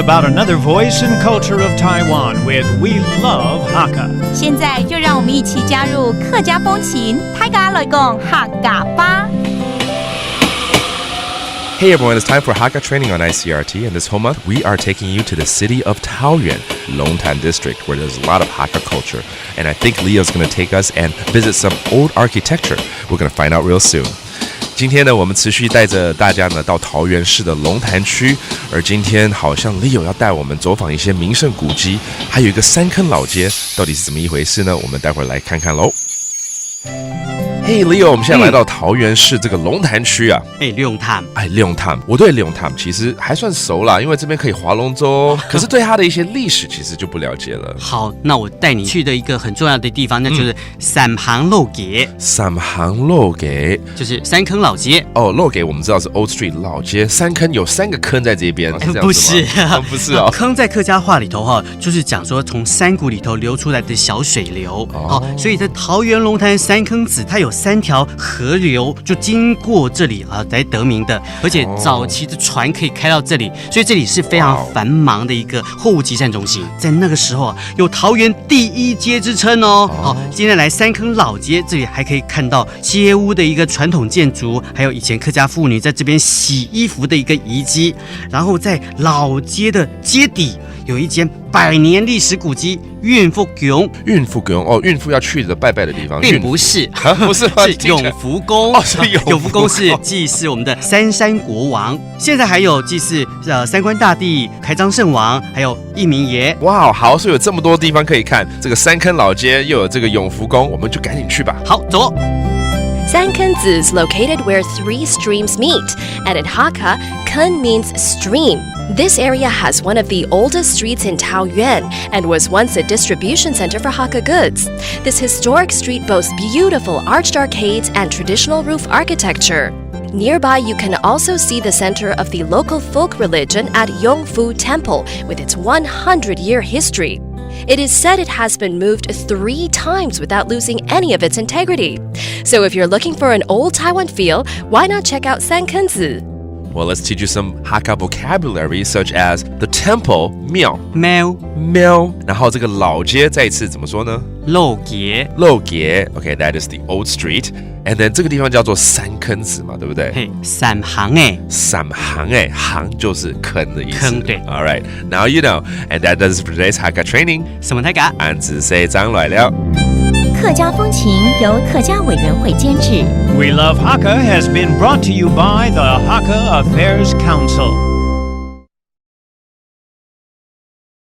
about another voice and culture of Taiwan with We Love Hakka. 现在就让我们一起加入客家风情，大家来讲客家吧。Hey everyone, it's time for Hakka training on ICRT, and this whole month we are taking you to the city of Taoyuan, Longtan District, where there's a lot of Hakka culture. And I think Leo's going to take us and visit some old architecture. We're going to find out real soon. 今天呢，我们持续带着大家呢到桃园市的龙潭区，而今天好像 Leo 要带我们走访一些名胜古迹，还有一个三坑老街，到底是怎么一回事呢？我们待会儿来看看喽。Hey Leo， 我们现在来到桃园市这个龙潭区啊。龙潭，我对龙潭其实还算熟啦，因为这边可以划龙舟，可是对它的一些历史其实就不了解了。好，那我带你去的一个很重要的地方，那就是三行路街。三行路街就是三坑老街。哦，路街我们知道是 Old Street 老街，三坑有3个坑在这边，是这样子吗？不是，不是哦。坑在客家话里头哈，就是讲说从山谷里头流出来的小水流哦，所以在桃园龙潭三坑子，它有3条河流就经过这里啊来得名的，而且早期的船可以开到这里，所以这里是非常繁忙的一个货物集散中心。在那个时候啊，有桃园第1街之称哦。好，今天来三坑老街，这里还可以看到街屋的一个传统建筑，还有以前客家妇女在这边洗衣服的一个遗迹。然后在老街的街底有一间100年历史古迹孕妇宫。孕妇宫哦，孕妇要去的拜拜的地方，并不是，不是是永福宫。哦，是永福宫是祭祀我们的三山国王，现在还有祭祀三官大帝、开漳圣王，还有义民爷。哇，好，所以有这么多地方可以看，这个三坑老街又有这个永福宫，我们就赶紧去吧。好，走。Sankenzi is located where 3 streams meet, and in Hakka, Kun means stream. This area has one of the oldest streets in Taoyuan and was once a distribution center for Hakka goods. This historic street boasts beautiful arched arcades and traditional roof architecture. Nearby, you can also see the center of the local folk religion at Yongfu Temple with its 100-year history. It is said it has been moved 3 times without losing any of its integrity. So if you're looking for an old Taiwan feel, why not check out Sankenzi? Well, let's teach you some Hakka vocabulary, such as the temple 庙，然后这个老街再一次怎么说呢？路街。Okay, that is the old street. And then 这个地方叫做三坑子嘛，对不对？嘿，三行哎，行就是坑的意思。坑对。All right, now you know. And that does it for today's Hakka training. 什么大家？俺只say 张来了。客家风情由客家委员会监制。We Love Hakka has been brought to you by the Hakka Affairs Council.